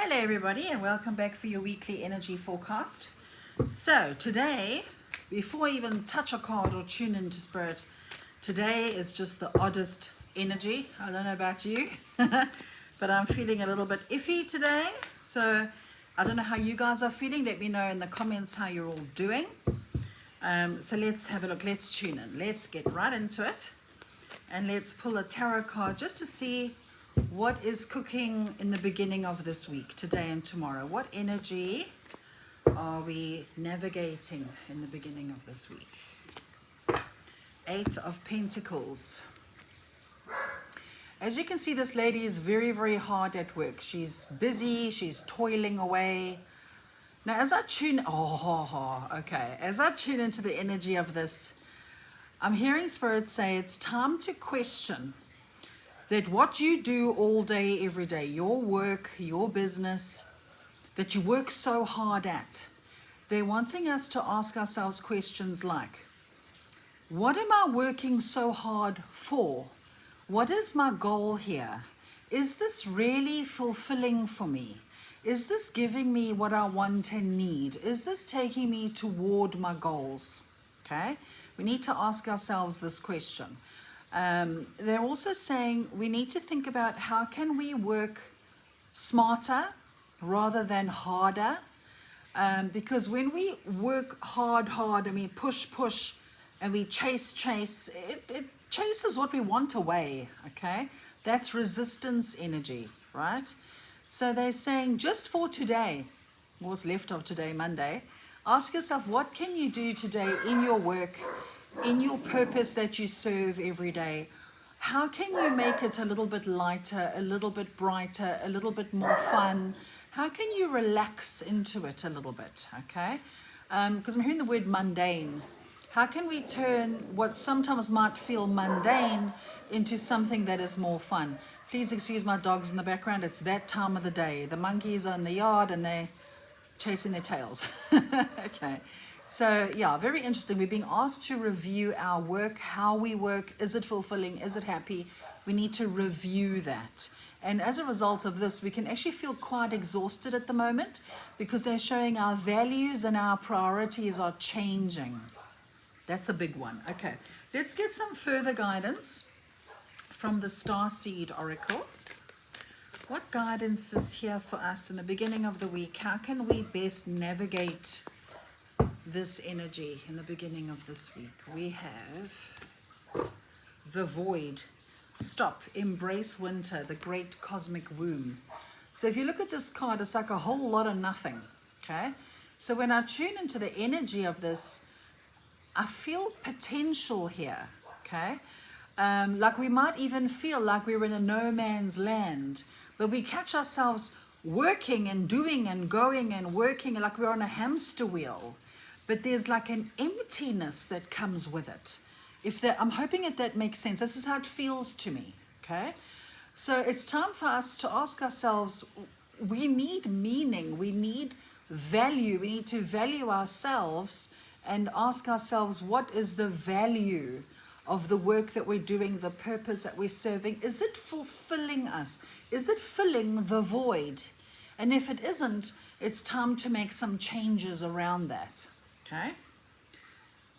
Hello everybody and welcome back for your weekly energy forecast. So today, before I even touch a card or tune into spirit, today is just the oddest energy. I don't know about you, but I'm feeling a little bit iffy today. So I don't know how you guys are feeling. Let me know in the comments how you're all doing. So let's have a look. Let's tune in. Let's get right into it. And let's pull a tarot card just to see what is cooking in the beginning of this week, today and tomorrow. What energy are we navigating in the beginning of this week? Eight of Pentacles. As you can see, this lady is very, very hard at work. She's busy, she's toiling away. Now, as I tune, as I tune into the energy of this, I'm hearing Spirit say it's time to question that what you do all day, every day, your work, your business, that you work so hard at, they're wanting us to ask ourselves questions like, what am I working so hard for? What is my goal here? Is this really fulfilling for me? Is this giving me what I want and need? Is this taking me toward my goals? Okay, we need to ask ourselves this question. They're also saying we need to think about how can we work smarter rather than harder, because when we work hard and we push and we chase, it chases what we want away. Okay, that's resistance energy, right? So they're saying just for today, what's left of today, Monday, ask yourself, what can you do today in your work, in your purpose that you serve every day? How can you make it a little bit lighter, a little bit brighter, a little bit more fun? How can you relax into it a little bit, okay? Because I'm hearing the word mundane. How can we turn what sometimes might feel mundane into something that is more fun? Please excuse my dogs in the background. It's that time of the day. The monkeys are in the yard and they're chasing their tails. Okay. So yeah, very interesting. We're being asked to review our work, how we work. Is it fulfilling? Is it happy? We need to review that. And as a result of this, we can actually feel quite exhausted at the moment because they're showing our values and our priorities are changing. That's a big one. Okay, let's get some further guidance from the Starseed Oracle. What guidance is here for us in the beginning of the week? How can we best navigate this energy in the beginning of this week? We have the Void. Stop, embrace winter, the great cosmic womb. So if you look at this card, it's like a whole lot of nothing. Okay, so when I tune into the energy of this, I feel potential here. Okay, like we might even feel like we're in a no man's land, but we catch ourselves working and doing and going and working like we're on a hamster wheel. But there's like an emptiness that comes with it. I'm hoping that makes sense. This is how it feels to me, okay? So it's time for us to ask ourselves, we need meaning, we need value, we need to value ourselves and ask ourselves, what is the value of the work that we're doing, the purpose that we're serving? Is it fulfilling us? Is it filling the void? And if it isn't, it's time to make some changes around that. Okay,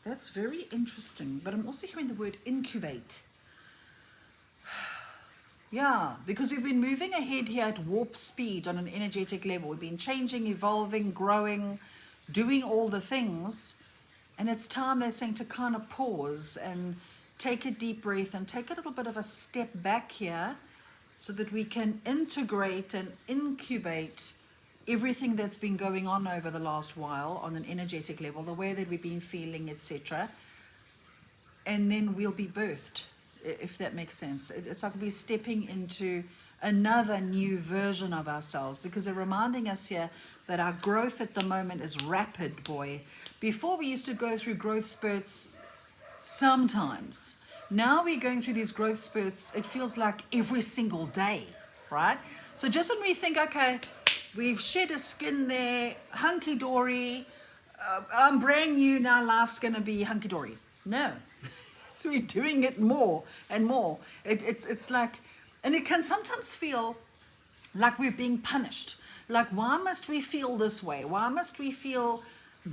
that's very interesting, but I'm also hearing the word incubate. Yeah, because we've been moving ahead here at warp speed on an energetic level. We've been changing, evolving, growing, doing all the things, and it's time, they're saying, to kind of pause and take a deep breath and take a little bit of a step back here so that we can integrate and incubate everything that's been going on over the last while on an energetic level, the way that we've been feeling, etc. And then we'll be birthed, if that makes sense. It's like we're stepping into another new version of ourselves, because they're reminding us here that our growth at the moment is rapid, boy. Before we used to go through growth spurts sometimes. Now we're going through these growth spurts, it feels like every single day, right? So just when we think, okay, we've shed a skin there, hunky-dory, I'm brand new, now life's going to be hunky-dory. No, so we're doing it more and more. It's like, and it can sometimes feel like we're being punished. Like, why must we feel this way? Why must we feel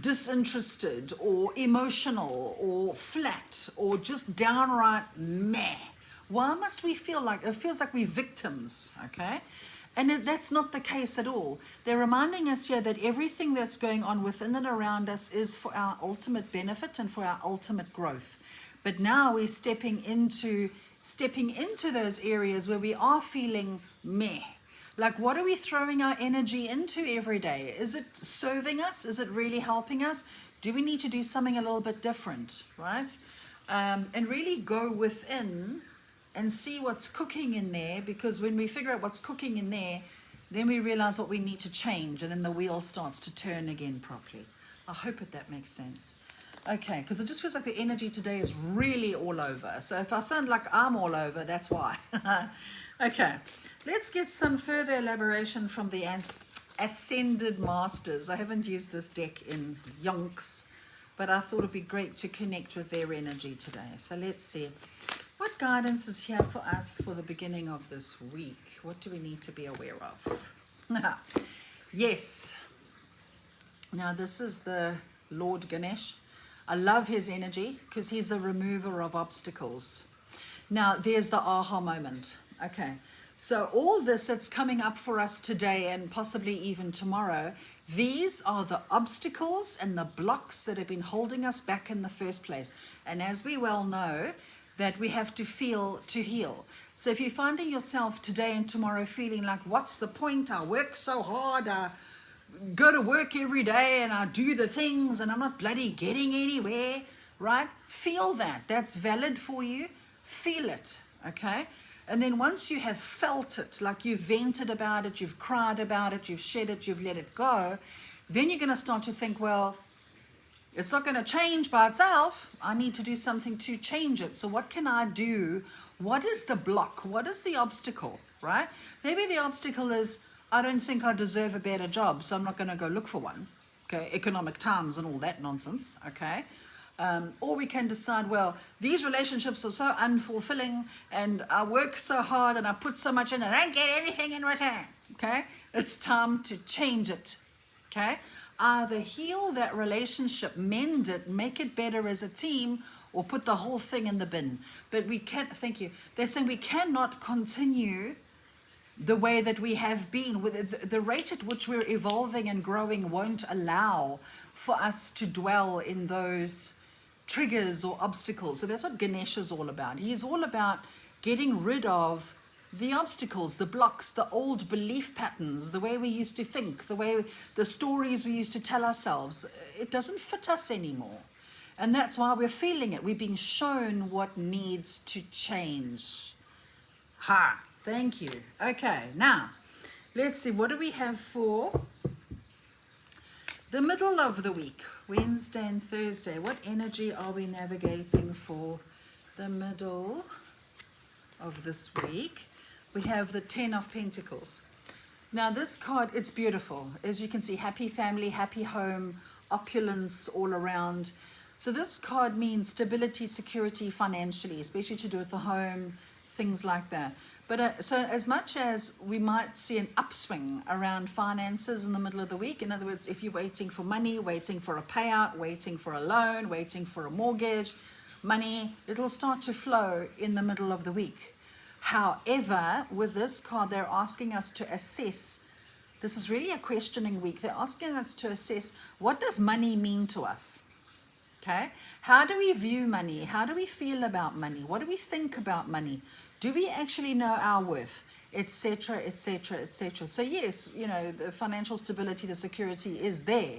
disinterested or emotional or flat or just downright meh? Why must we feel like, it feels like we're victims, okay? And that's not the case at all. They're reminding us here that everything that's going on within and around us is for our ultimate benefit and for our ultimate growth. But now we're stepping into those areas where we are feeling meh. Like, what are we throwing our energy into every day? Is it serving us? Is it really helping us? Do we need to do something a little bit different, right? And really go within and see what's cooking in there, because when we figure out what's cooking in there, then we realize what we need to change, and then the wheel starts to turn again properly. I hope that makes sense. Okay, because it just feels like the energy today is really all over. So if I sound like I'm all over, that's why. Okay, let's get some further elaboration from the Ascended Masters. I haven't used this deck in yonks, but I thought it'd be great to connect with their energy today. So let's see. What guidance is here for us for the beginning of this week? What do we need to be aware of? Yes. Now this is the Lord Ganesh. I love his energy because he's the remover of obstacles. Now there's the aha moment. Okay. So all this that's coming up for us today and possibly even tomorrow, these are the obstacles and the blocks that have been holding us back in the first place. And as we well know, that we have to feel to heal. So if you're finding yourself today and tomorrow feeling like, what's the point? I work so hard, I go to work every day and I do the things and I'm not bloody getting anywhere, right? Feel that. That's valid for you. Feel it, okay? And then once you have felt it, like you've vented about it, you've cried about it, you've shed it, you've let it go, then you're going to start to think, well, it's not going to change by itself. I need to do something to change it. So what can I do? What is the block? What is the obstacle, right? Maybe the obstacle is, I don't think I deserve a better job, so I'm not going to go look for one. Okay, economic times and all that nonsense, okay? Or we can decide, well, these relationships are so unfulfilling and I work so hard and I put so much in and I don't get anything in return, okay? It's time to change it, okay? Either heal that relationship, mend it, make it better as a team, or put the whole thing in the bin. But we can't, thank you, they're saying we cannot continue the way that we have been. With the rate at which we're evolving and growing won't allow for us to dwell in those triggers or obstacles. So that's what Ganesh is all about. He's all about getting rid of the obstacles, the blocks, the old belief patterns, the way we used to think, the stories we used to tell ourselves. It doesn't fit us anymore. And that's why we're feeling it. We're being shown what needs to change. Ha, thank you. Okay, now, let's see, what do we have for the middle of the week? Wednesday and Thursday. What energy are we navigating for the middle of this week? We have the 10 of Pentacles. Now this card, it's beautiful. As you can see, happy family, happy home, opulence all around. So this card means stability, security financially, especially to do with the home, things like that. But so as much as we might see an upswing around finances in the middle of the week, in other words, if you're waiting for money, waiting for a payout, waiting for a loan, waiting for a mortgage, money, it'll start to flow in the middle of the week. However, with this card, they're asking us to assess. This is really a questioning week. They're asking us to assess, what does money mean to us? Okay? How do we view money? How do we feel about money? What do we think about money? Do we actually know our worth? Etc., etc., etc. So yes, you know, the financial stability, the security is there.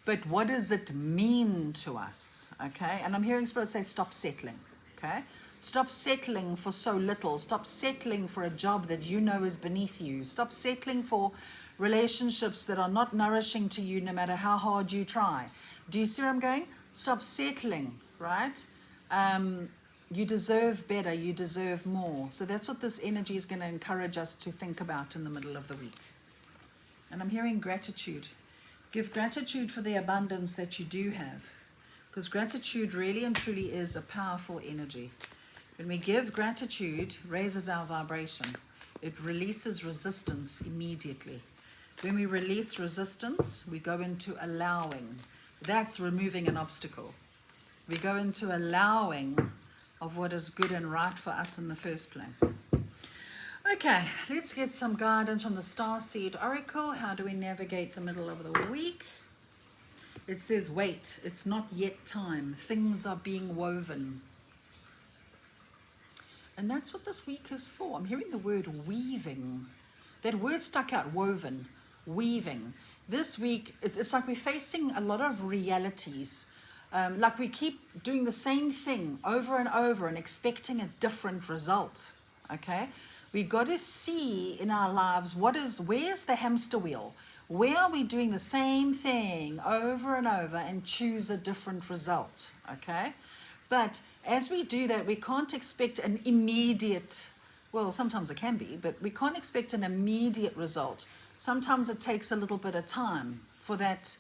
But what does it mean to us? Okay? And I'm hearing Spirit say, stop settling. Okay? Stop settling for so little. Stop settling for a job that you know is beneath you. Stop settling for relationships that are not nourishing to you no matter how hard you try. Do you see where I'm going? Stop settling, right? You deserve better. You deserve more. So that's what this energy is going to encourage us to think about in the middle of the week. And I'm hearing gratitude. Give gratitude for the abundance that you do have. Because gratitude really and truly is a powerful energy. When we give gratitude, raises our vibration. It releases resistance immediately. When we release resistance, we go into allowing. That's removing an obstacle. We go into allowing of what is good and right for us in the first place. Okay, let's get some guidance from the Starseed Oracle. How do we navigate the middle of the week? It says, wait, it's not yet time. Things are being woven. And that's what this week is for. I'm hearing the word weaving. That word stuck out, woven, weaving. This week, it's like we're facing a lot of realities. Like we keep doing the same thing over and over and expecting a different result. Okay? We got to see in our lives where's the hamster wheel? Where are we doing the same thing over and over and choose a different result? Okay? But as we do that, we can't expect an immediate, well, sometimes it can be, but we can't expect an immediate result. Sometimes it takes a little bit of time for that,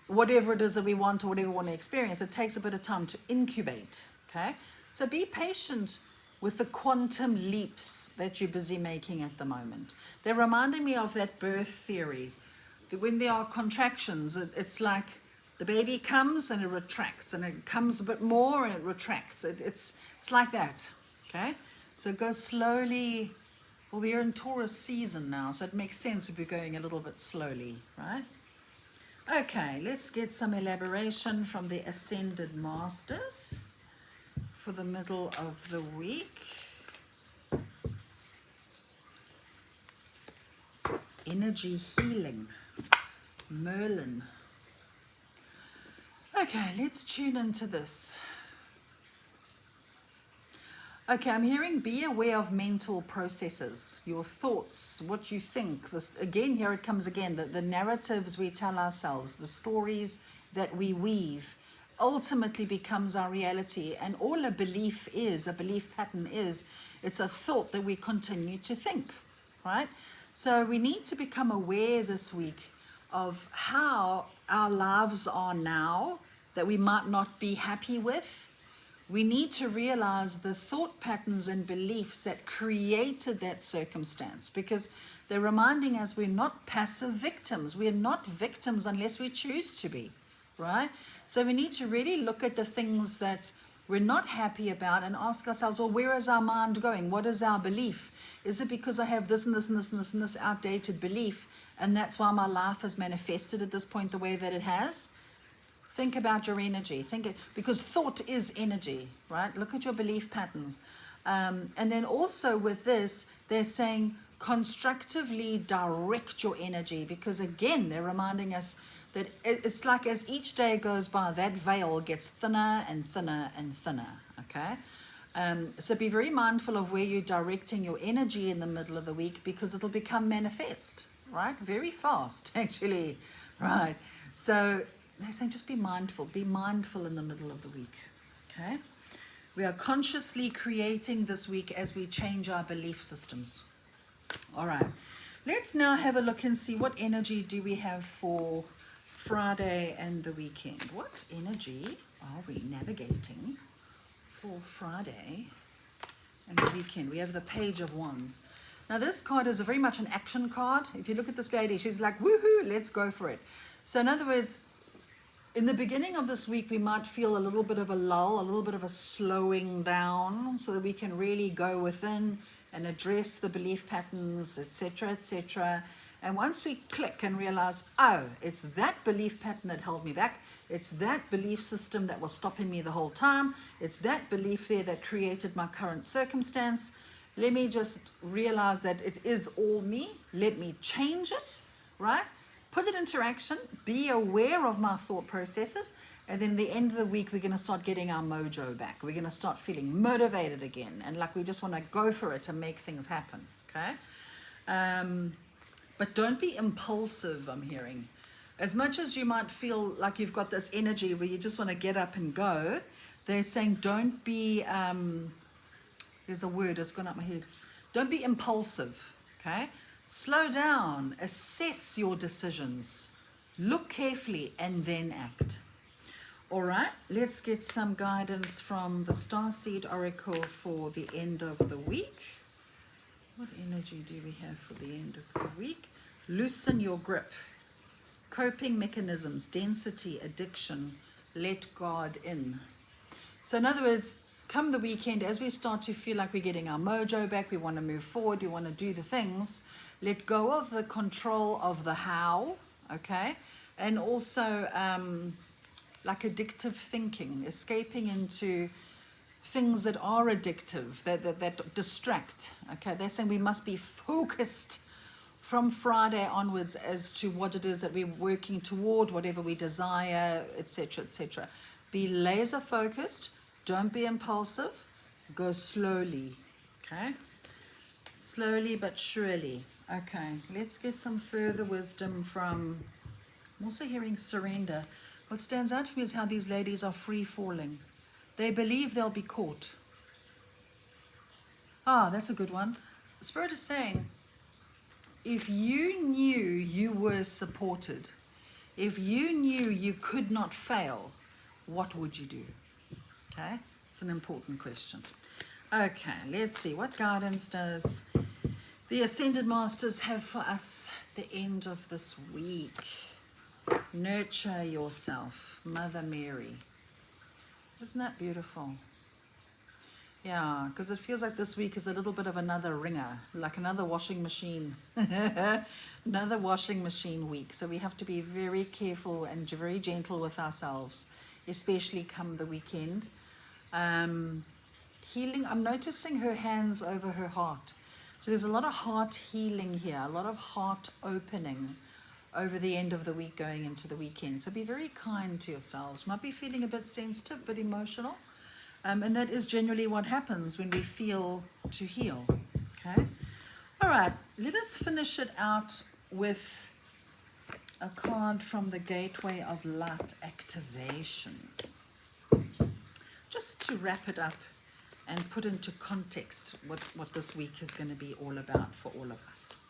whatever it is that we want or whatever we want to experience, it takes a bit of time to incubate, okay? So be patient with the quantum leaps that you're busy making at the moment. They're reminding me of that birth theory. That when there are contractions, it's like the baby comes and it retracts, and it comes a bit more and it retracts. It's like that, okay? So go slowly. Well, we're in Taurus season now, so it makes sense if we're going a little bit slowly, right? Okay, let's get some elaboration from the Ascended Masters for the middle of the week. Energy healing. Merlin. Okay, let's tune into this. Okay, I'm hearing be aware of mental processes, your thoughts, what you think. This again, here it comes again, the narratives we tell ourselves, the stories that we weave, ultimately becomes our reality. And all a belief pattern is, it's a thought that we continue to think, right? So we need to become aware this week of how our lives are now that we might not be happy with. We need to realize the thought patterns and beliefs that created that circumstance, because they're reminding us we're not passive victims. We're not victims unless we choose to be, right? So we need to really look at the things that we're not happy about and ask ourselves, well, where is our mind going? What is our belief? Is it because I have this and this and this and this and this outdated belief, and that's why my life has manifested at this point the way that it has? Think about your energy. Because thought is energy, right? Look at your belief patterns. And then also with this, they're saying constructively direct your energy, because again, they're reminding us that it's like as each day goes by, that veil gets thinner and thinner and thinner, okay? So be very mindful of where you're directing your energy in the middle of the week, because it'll become manifest, right? Very fast, actually, right? So they're saying just be mindful in the middle of the week, okay? We are consciously creating this week as we change our belief systems. All right, let's now have a look and see what energy do we have for Friday and the weekend. What energy are we navigating for Friday and the weekend? We have the Page of Wands. Now this card is very much an action card. If you look at this lady, she's like, woohoo, let's go for it. So in other words, in the beginning of this week, we might feel a little bit of a lull, a little bit of a slowing down, so that we can really go within and address the belief patterns, etc., etc. And once we click and realize, oh, it's that belief pattern that held me back. It's that belief system that was stopping me the whole time. It's that belief there that created my current circumstance. Let me just realize that it is all me. Let me change it, right? Put it into action, be aware of my thought processes, and then at the end of the week, we're going to start getting our mojo back. We're going to start feeling motivated again, and like we just want to go for it and make things happen, okay? But don't be impulsive, I'm hearing. As much as you might feel like you've got this energy where you just want to get up and go, they're saying don't be, there's a word that's gone up my head. Don't be impulsive, okay? Slow down, assess your decisions, look carefully, and then act. All right, let's get some guidance from the Starseed Oracle for the end of the week. What energy do we have for the end of the week? Loosen your grip. Coping mechanisms, density, addiction, let God in. So in other words, come the weekend, as we start to feel like we're getting our mojo back, we want to move forward, we want to do the things, let go of the control of the how, okay? And also like addictive thinking, escaping into things that are addictive, that distract, okay? They're saying we must be focused from Friday onwards as to what it is that we're working toward, whatever we desire, etc., etc. Be laser focused, don't be impulsive, go slowly, okay? Slowly but surely. Okay, let's get some further wisdom from, I'm also hearing surrender. What stands out for me is how these ladies are free falling. They believe they'll be caught. Ah, that's a good one. Spirit is saying, if you knew you were supported, if you knew you could not fail, what would you do? Okay, it's an important question. Okay, let's see. What guidance does the Ascended Masters have for us at the end of this week? Nurture yourself, Mother Mary. Isn't that beautiful? Yeah, because it feels like this week is a little bit of another ringer, like another washing machine, another washing machine week. So we have to be very careful and very gentle with ourselves, especially come the weekend. Healing, I'm noticing her hands over her heart. So there's a lot of heart healing here, a lot of heart opening over the end of the week going into the weekend. So be very kind to yourselves. Might be feeling a bit sensitive, but emotional. And that is generally what happens when we feel to heal. Okay. All right. Let us finish it out with a card from the Gateway of Light Activation. Just to wrap it up and put into context what this week is going to be all about for all of us.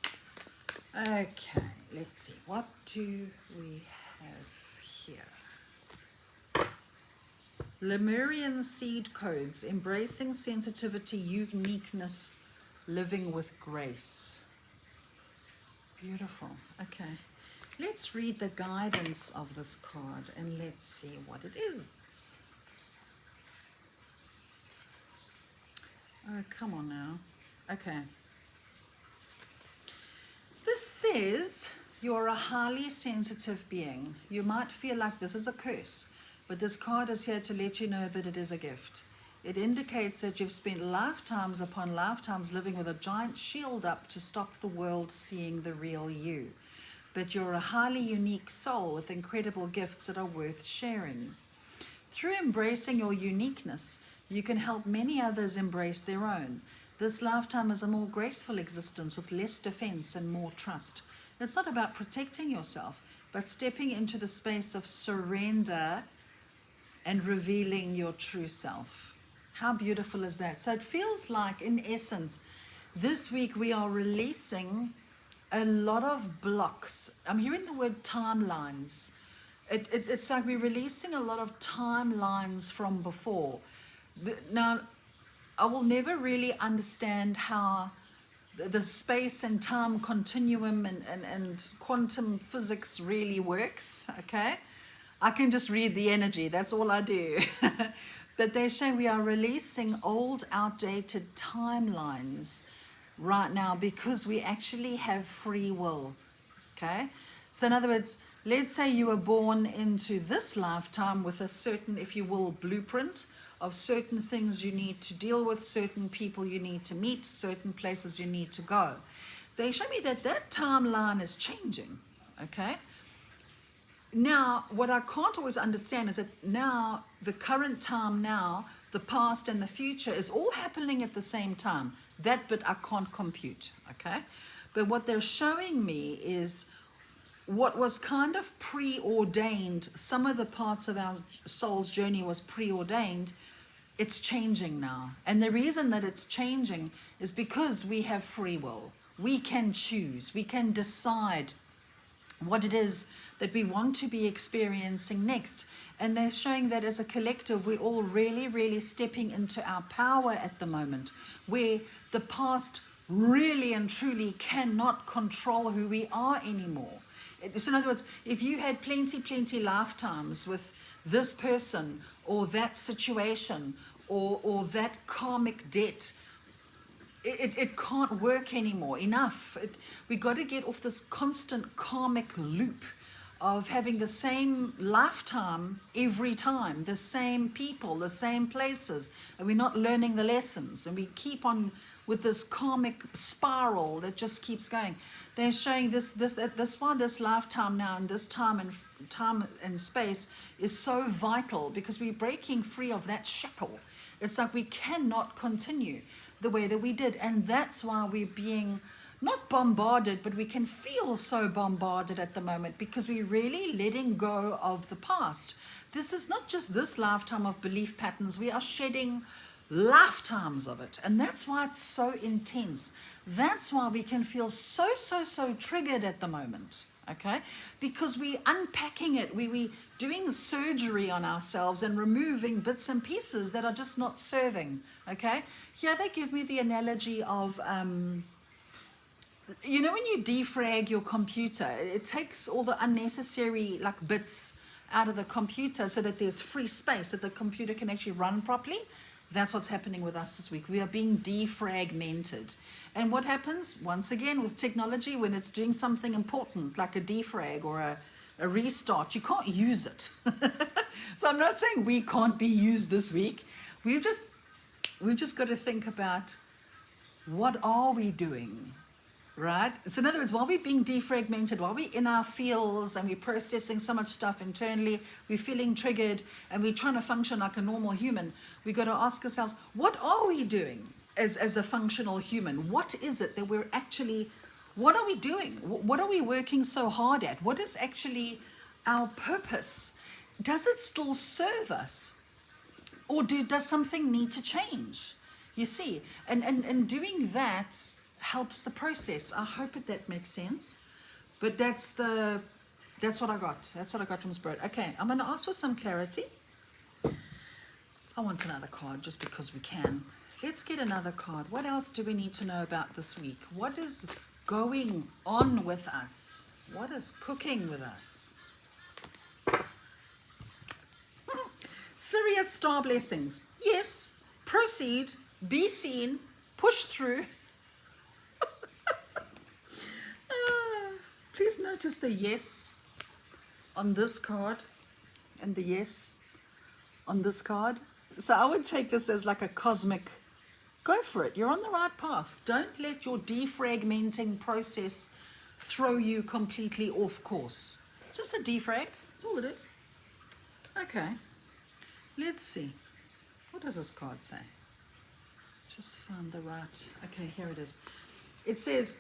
Okay. Let's see. What do we have here? Lemurian seed codes, embracing sensitivity, uniqueness, living with grace. Beautiful. Okay. Let's read the guidance of this card and let's see what it is. Oh, come on now. Okay. This says you are a highly sensitive being. You might feel like this is a curse. But this card is here to let you know that it is a gift. It indicates that you've spent lifetimes upon lifetimes living with a giant shield up to stop the world seeing the real you. But you're a highly unique soul with incredible gifts that are worth sharing. Through embracing your uniqueness, you can help many others embrace their own. This lifetime is a more graceful existence with less defense and more trust. It's not about protecting yourself, but stepping into the space of surrender and revealing your true self. How beautiful is that? So it feels like, in essence, this week we are releasing a lot of blocks. I'm hearing the word timelines. It's like we're releasing a lot of timelines from before. Now, I will never really understand how the space and time continuum and quantum physics really works, okay? I can just read the energy, that's all I do. But they're saying we are releasing old, outdated timelines right now because we actually have free will, okay? So in other words, let's say you were born into this lifetime with a certain, if you will, blueprint of certain things you need to deal with, certain people you need to meet, certain places you need to go. They show me that that timeline is changing, okay? Now, what I can't always understand is that now, the current time now, the past and the future is all happening at the same time. That bit I can't compute, okay? But what they're showing me is what was kind of preordained. Some of the parts of our soul's journey was preordained. It's changing now. And the reason that it's changing is because we have free will. We can choose. We can decide what it is that we want to be experiencing next. And they're showing that as a collective, we're all really, really stepping into our power at the moment, where the past really and truly cannot control who we are anymore. So in other words, if you had plenty lifetimes with this person or that situation or that karmic debt, it can't work anymore. Enough. We got to get off this constant karmic loop of having the same lifetime every time, the same people, the same places, and we're not learning the lessons, and we keep on with this karmic spiral that just keeps going. They're showing this why this lifetime now and this time and space is so vital, because we're breaking free of that shackle. It's like we cannot continue the way that we did, and that's why we're being not bombarded, but we can feel so bombarded at the moment, because we're really letting go of the past. This is not just this lifetime of belief patterns, we are shedding lifetimes of it, and that's why it's so intense. That's why we can feel so triggered at the moment, okay? Because we're unpacking it, we're doing surgery on ourselves and removing bits and pieces that are just not serving, okay? Here they give me the analogy of you know, when you defrag your computer, it takes all the unnecessary like bits out of the computer so that there's free space that the computer can actually run properly. That's what's happening with us this week. We are being defragmented. And what happens, once again, with technology, when it's doing something important, like a defrag or a restart, you can't use it. So I'm not saying we can't be used this week. We've just got to think about, what are we doing? Right? So in other words, while we're being defragmented, while we're in our fields and we're processing so much stuff internally, we're feeling triggered and we're trying to function like a normal human, we've got to ask ourselves, what are we doing as a functional human? What is it that we're actually, what are we doing? What are we working so hard at? What is actually our purpose? Does it still serve us? Or does something need to change? You see, and doing that helps the process. I hope that makes sense. But that's what I got. That's what I got from Spirit. Okay, I'm going to ask for some clarity. I want another card just because we can. Let's get another card. What else do we need to know about this week? What is going on with us? What is cooking with us? Serious star blessings. Yes. Proceed. Be seen. Push through. Please notice the yes on this card and the yes on this card. So I would take this as like a cosmic, go for it. You're on the right path. Don't let your defragmenting process throw you completely off course. It's just a defrag. That's all it is. Okay. Let's see. What does this card say? Just found the right. Okay, here it is. It says,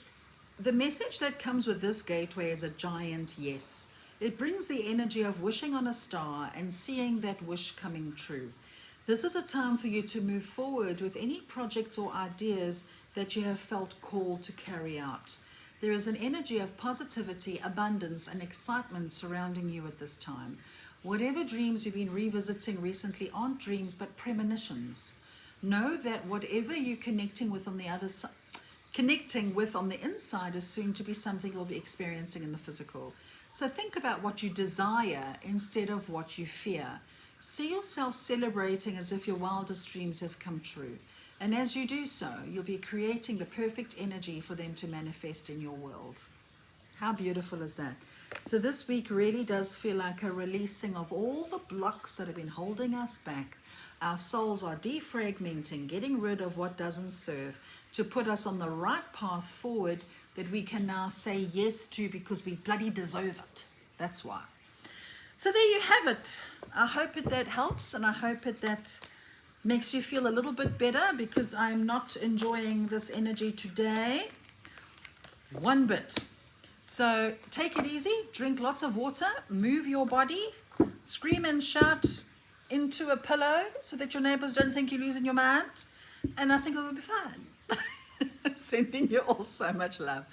the message that comes with this gateway is a giant yes. It brings the energy of wishing on a star and seeing that wish coming true. This is a time for you to move forward with any projects or ideas that you have felt called to carry out. There is an energy of positivity, abundance, and excitement surrounding you at this time. Whatever dreams you've been revisiting recently aren't dreams but premonitions. Know that whatever you're connecting with on the other side, connecting with on the inside is soon to be something you'll be experiencing in the physical. So think about what you desire instead of what you fear. See yourself celebrating as if your wildest dreams have come true. And as you do so, you'll be creating the perfect energy for them to manifest in your world. How beautiful is that? So this week really does feel like a releasing of all the blocks that have been holding us back. Our souls are defragmenting, getting rid of what doesn't serve, to put us on the right path forward that we can now say yes to because we bloody deserve it. That's why. So there you have it. I hope that helps, and I hope that makes you feel a little bit better, because I'm not enjoying this energy today one bit. So take it easy, drink lots of water, move your body, scream and shout into a pillow so that your neighbors don't think you're losing your mind, and I think it will be fine. Sending you all so much love.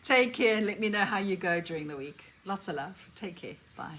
Take care and let me know how you go during the week. Lots of love. Take care. Bye.